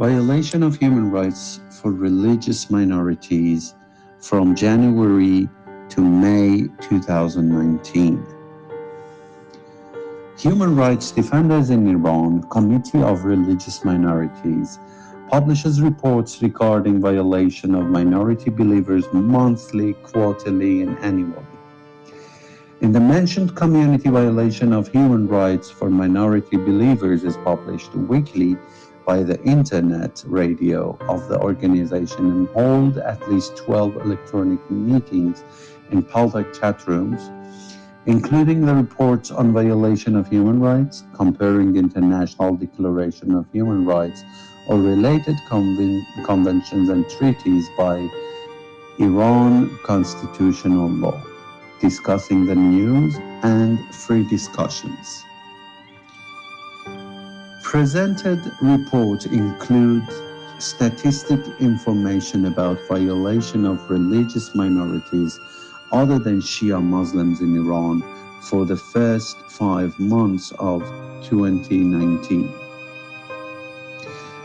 Violation of human rights for religious minorities from January to May 2019. Human rights defenders in Iran, Committee of Religious Minorities, publishes reports regarding violation of minority believers monthly, quarterly, and annually. In the mentioned community, violation of human rights for minority believers is published weekly by the internet radio of the organization and hold at least 12 electronic meetings in public chat rooms, including the reports on violation of human rights, comparing International Declaration of Human Rights or related conventions and treaties by Iran constitutional law, discussing the news and free discussions. Presented report includes statistic information about violation of religious minorities other than Shia Muslims in Iran for the first 5 months of 2019.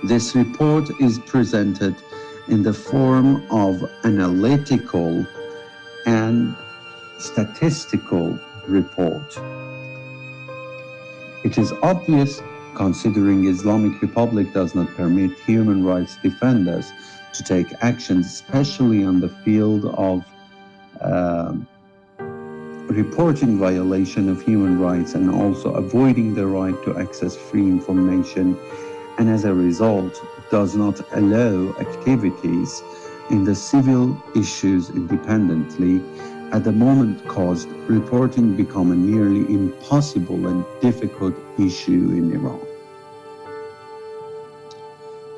This report is presented in the form of analytical and statistical report. It is obvious, considering Islamic Republic does not permit human rights defenders to take actions, especially on the field of reporting violation of human rights and also avoiding the right to access free information, and as a result does not allow activities in the civil issues independently, at the moment caused reporting become a nearly impossible and difficult issue in Iran.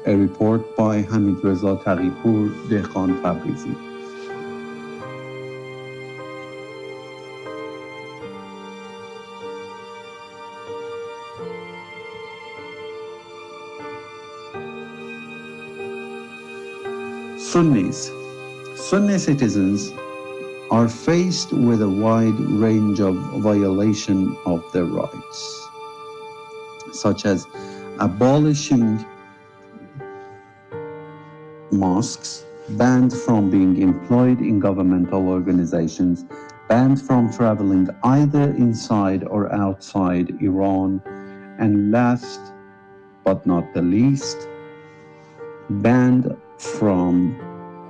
A report by Hamid Dehqan, Tebrizzi. Sunni citizens are faced with a wide range of violation of their rights, such as abolishing mosques, banned from being employed in governmental organizations, banned from traveling either inside or outside Iran, and last but not the least, banned from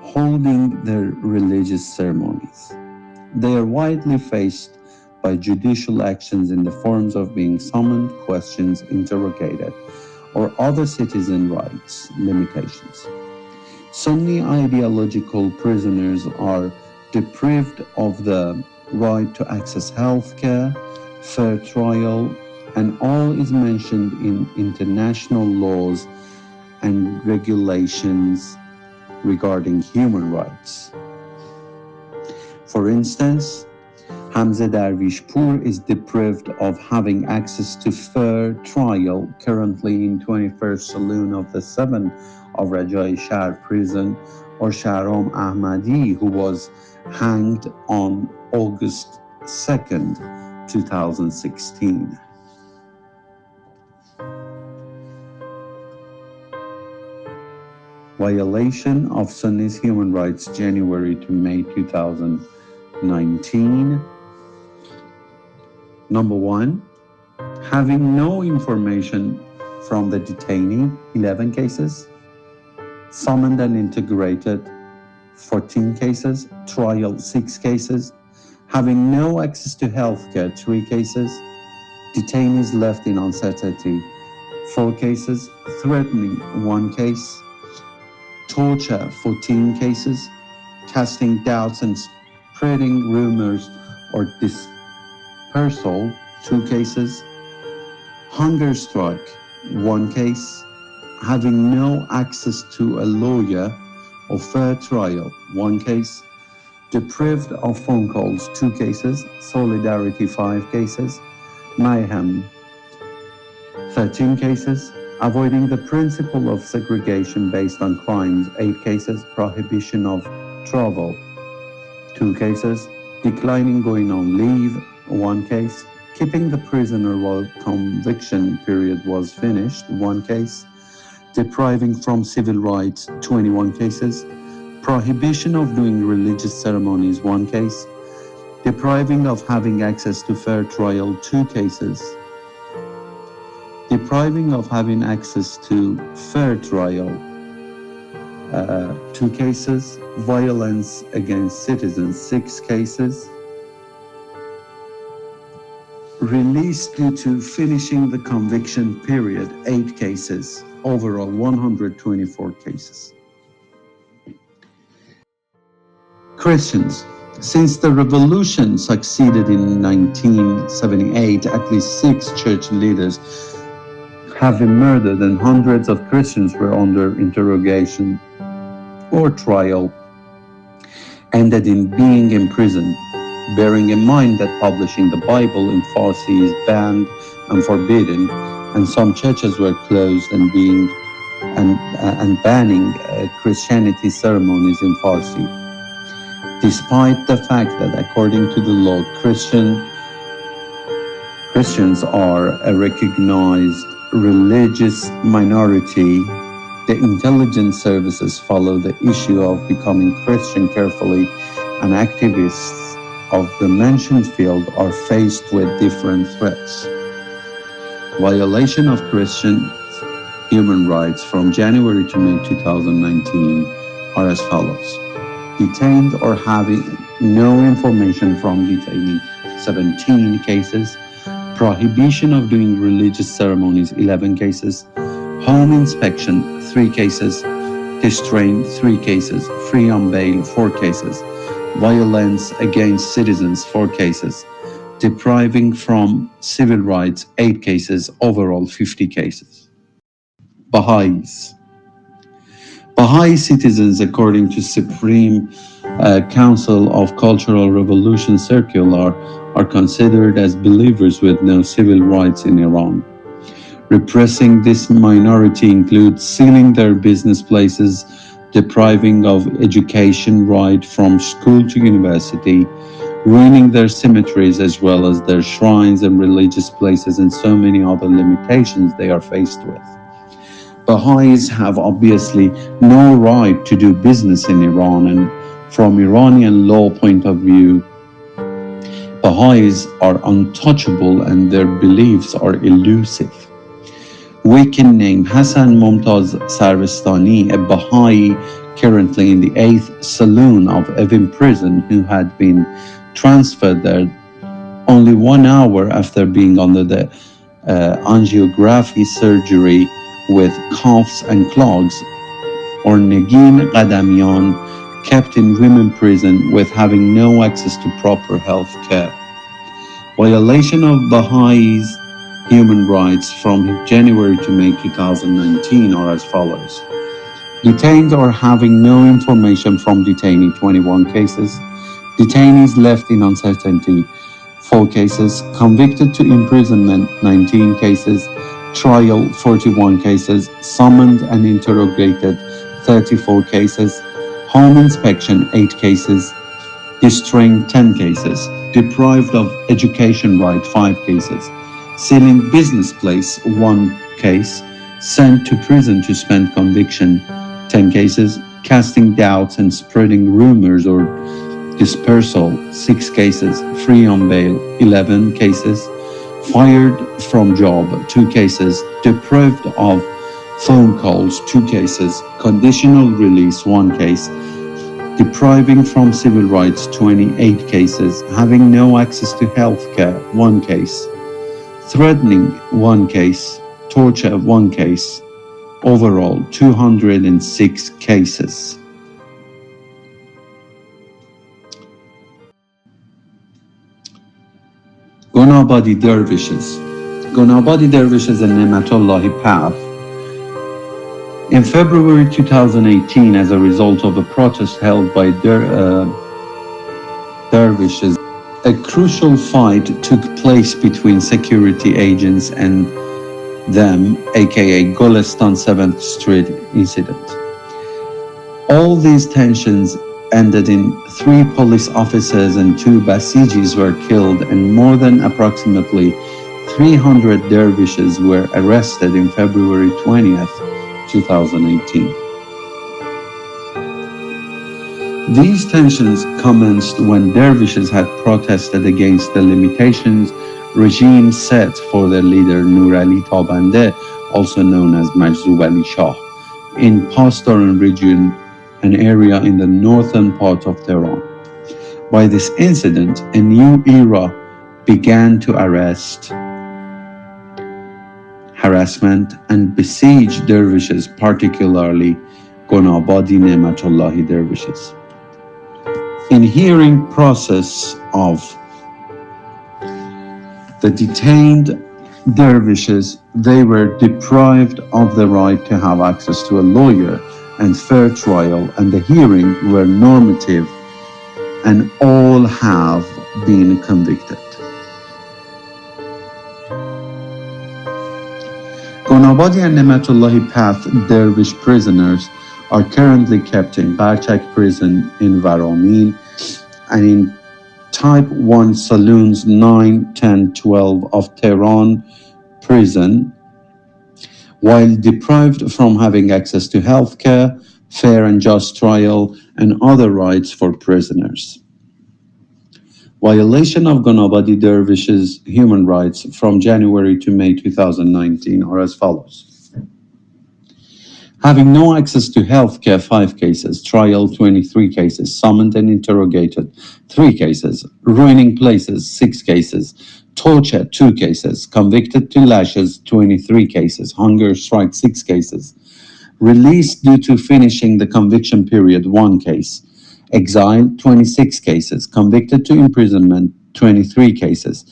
holding their religious ceremonies. They are widely faced by judicial actions in the forms of being summoned, questioned, interrogated, or other citizen rights limitations. Sunni ideological prisoners are deprived of the right to access healthcare, fair trial, and all is mentioned in international laws and regulations regarding human rights. For instance, Hamza Darwishpour is deprived of having access to fair trial currently in 21st Saloon of the 7 of Rajai Shahr prison, or Shahram Ahmadi, who was hanged on August 2nd, 2016. Violation of Sunnis human rights January to May 2019. Number 1, having no information from the detainee, 11 cases, summoned and integrated, 14 cases, trial, 6 cases, having no access to healthcare, 3 cases, detainees left in uncertainty, 4 cases, threatening, 1 case, torture, 14 cases, casting doubts and spreading rumors or dispersal, 2 cases, hunger strike, 1 case, having no access to a lawyer or fair trial, 1 case, deprived of phone calls, 2 cases, solidarity, 5 cases, mayhem, 13 cases, avoiding the principle of segregation based on crimes, 8 cases, prohibition of travel, 2 cases, declining going on leave, 1 case, keeping the prisoner while conviction period was finished, 1 case, depriving from civil rights, 21 cases, prohibition of doing religious ceremonies, 1 case, depriving of having access to fair trial, 2 cases, depriving of having access to fair trial, 2 cases, violence against citizens, 6 cases, release due to finishing the conviction period, 8 cases, overall 124 cases. Christians. Since the revolution succeeded in 1978, at least 6 church leaders have been murdered and hundreds of Christians were under interrogation or trial, ended in being imprisoned. Bearing in mind that publishing the Bible in Farsi is banned and forbidden, and some churches were closed and banning Christianity ceremonies in Farsi. Despite the fact that according to the law, Christians are a recognized religious minority, the intelligence services follow the issue of becoming Christian carefully, and activists of the mentioned field are faced with different threats. Violation of Christian human rights from January to May 2019 are as follows. Detained or having no information from detainee, 17 cases. Prohibition of doing religious ceremonies, 11 cases. Home inspection, 3 cases. Distraint, 3 cases. Free on bail, 4 cases. Violence against citizens, 4 cases. Depriving from civil rights, 8 cases. Overall, 50 cases. Baha'is. Baha'i citizens, according to Supreme Council of Cultural Revolution Circular, are considered as believers with no civil rights in Iran. Repressing this minority includes sealing their business places, depriving of education right from school to university, ruining their cemeteries as well as their shrines and religious places, and so many other limitations they are faced with. Baha'is have obviously no right to do business in Iran, and from Iranian law point of view, Baha'is are untouchable and their beliefs are elusive. We can name Hassan Mumtaz Sarvastani, a Baha'i currently in the 8th saloon of Evin prison, who had been transferred there only 1 hour after being under the angiography surgery with cuffs and clogs, or Negin Qadamian, kept in women prison with having no access to proper health care. Violation of Baha'is' human rights from January to May 2019 are as follows. Detained or having no information from detainee, 21 cases. Detainees left in uncertainty, 4 cases. Convicted to imprisonment, 19 cases. Trial, 41 cases. Summoned and interrogated, 34 cases. Home inspection, 8 cases. Distraint, 10 cases. Deprived of education right, 5 cases. Sealing business place, 1 case. Sent to prison to spend conviction, 10 cases. Casting doubts and spreading rumors or dispersal, 6 cases. Free on bail, 11 cases. Fired from job, 2 cases. Deprived of phone calls, 2 cases. Conditional release, 1 case. Depriving from civil rights, 28 cases. Having no access to health care, 1 case. Threatening, 1 case. Torture, 1 case. Overall, 206 cases. Gonabadi dervishes. Gonabadi dervishes and Nematullahi path. In February 2018, as a result of a protest held by dervishes, a crucial fight took place between security agents and them, aka Golestan 7th Street incident. All these tensions ended in 3 police officers and 2 Basijis were killed, and more than approximately 300 dervishes were arrested in February 20th, 2018. These tensions commenced when dervishes had protested against the limitations regime set for their leader Nur Ali Tabande, also known as Majzub Ali Shah, in Pastoran region, an area in the northern part of Tehran. By this incident, a new era began to arrest, harassment, and besiege dervishes, particularly Gonabadi Ne'matullahi dervishes. In hearing process of the detained dervishes, they were deprived of the right to have access to a lawyer and fair trial, and the hearing were normative, and all have been convicted. Gonabadi and Ne'matullahi Path dervish prisoners are currently kept in Barchak prison in Varamin and in Type 1 Saloons 9, 10, 12 of Tehran prison, while deprived from having access to healthcare, fair and just trial, and other rights for prisoners. Violation of Gonabadi dervishes' human rights from January to May 2019 are as follows. Having no access to healthcare, 5 cases, trial 23 cases, summoned and interrogated 3 cases, ruining places 6 cases, torture 2 cases, convicted to lashes 23 cases, hunger strike 6 cases, released due to finishing the conviction period 1 case, exile 26 cases, convicted to imprisonment 23 cases,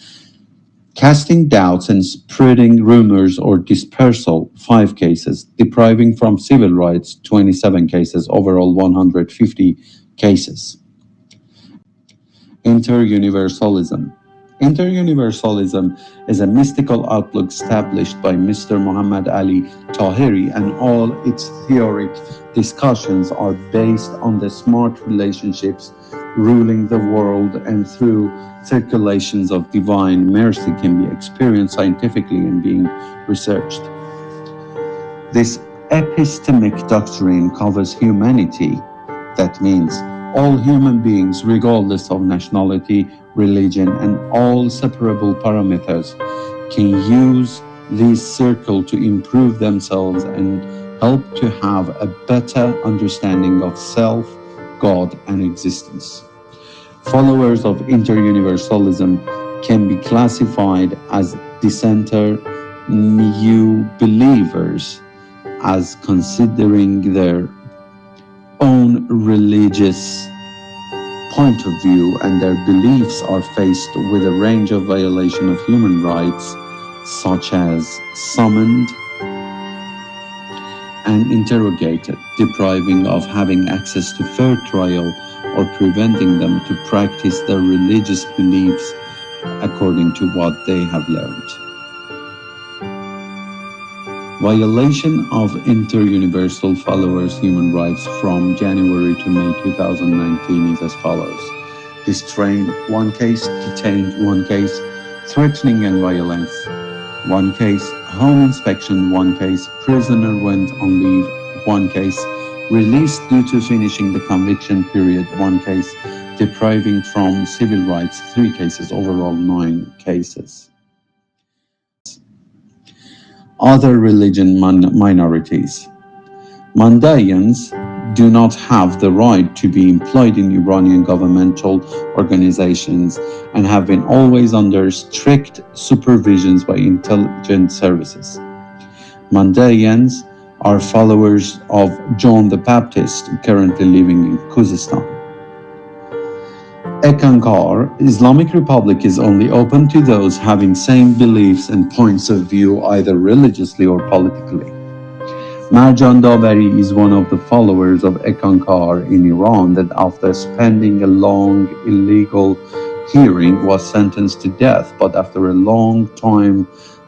casting doubts and spreading rumors or dispersal 5 cases, depriving from civil rights 27 cases, overall 150 cases. Inter-universalism. Inter-universalism is a mystical outlook established by Mr. Muhammad Ali Tahiri, and all its theoric discussions are based on the smart relationships ruling the world, and through circulations of divine mercy can be experienced scientifically and being researched. This epistemic doctrine covers humanity. That means all human beings, regardless of nationality, religion, and all separable parameters, can use this circle to improve themselves and help to have a better understanding of self, God, and existence. Followers of inter-universalism can be classified as dissenter, new believers, as considering their own religious point of view and their beliefs are faced with a range of violation of human rights, such as summoned and interrogated, depriving of having access to fair trial, or preventing them to practice their religious beliefs according to what they have learned. Violation of inter-universal followers' human rights from January to May 2019 is as follows. Restraint 1 case, detained 1 case, threatening and violence 1 case, home inspection 1 case, prisoner went on leave 1 case, released due to finishing the conviction period 1 case, depriving from civil rights 3 cases, overall 9 cases. Other religion minorities. Mandayans do not have the right to be employed in Iranian governmental organizations and have been always under strict supervisions by intelligence services. Mandayans are followers of John the Baptist, currently living in Khuzestan. Ekankar, Islamic Republic is only open to those having same beliefs and points of view, either religiously or politically. Marjan Davari is one of the followers of Ekankar in Iran that after spending a long illegal hearing was sentenced to death, but after a long time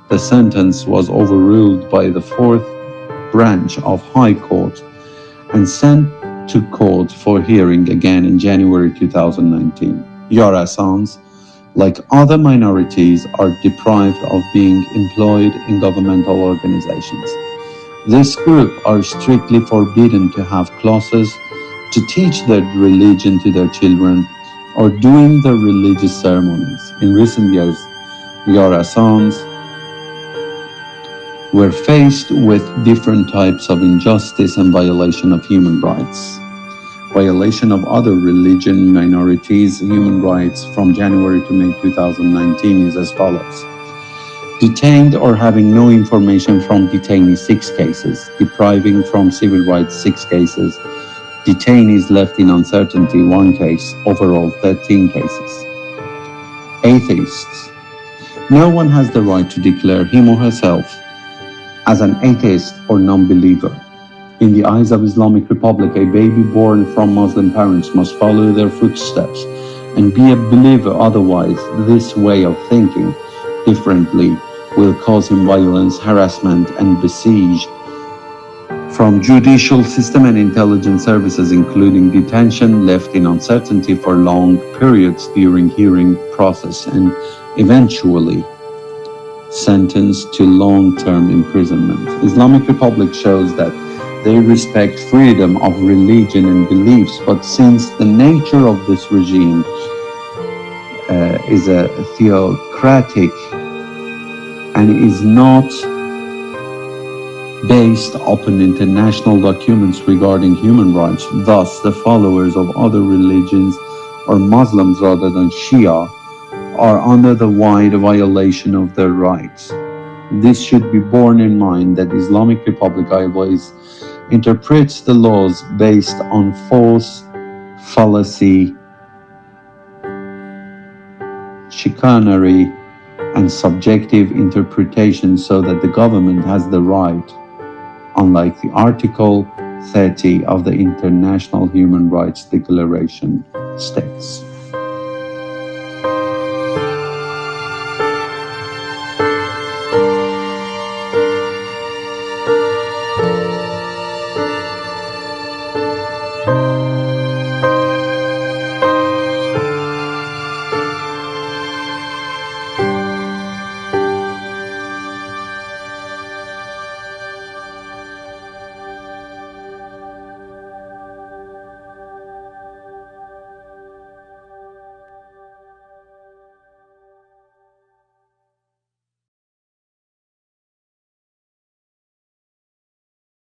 the sentence was overruled by the 4th branch of High Court and sent to court for hearing again in January 2019. Yarasans, like other minorities, are deprived of being employed in governmental organizations. This group are strictly forbidden to have classes, to teach their religion to their children, or doing their religious ceremonies. In recent years, Yarasans were faced with different types of injustice and violation of human rights. Violation of other religion minorities' human rights from January to May 2019 is as follows. Detained or having no information from detainees 6 cases, depriving from civil rights 6 cases, detainees left in uncertainty 1 case, overall 13 cases. Atheists. No one has the right to declare him or herself as an atheist or non-believer. In the eyes of Islamic Republic, a baby born from Muslim parents must follow their footsteps and be a believer. Otherwise, this way of thinking differently will cause him violence, harassment, and besiege from judicial system and intelligence services, including detention, left in uncertainty for long periods during hearing process, and eventually sentenced to long-term imprisonment. Islamic Republic shows that they respect freedom of religion and beliefs, but since the nature of this regime is a theocratic and is not based upon international documents regarding human rights, thus the followers of other religions or Muslims rather than Shia are under the wide violation of their rights. This should be borne in mind that Islamic Republic always interprets the laws based on false, fallacy, chicanery, and subjective interpretation, so that the government has the right, unlike the Article 30 of the International Human Rights Declaration states.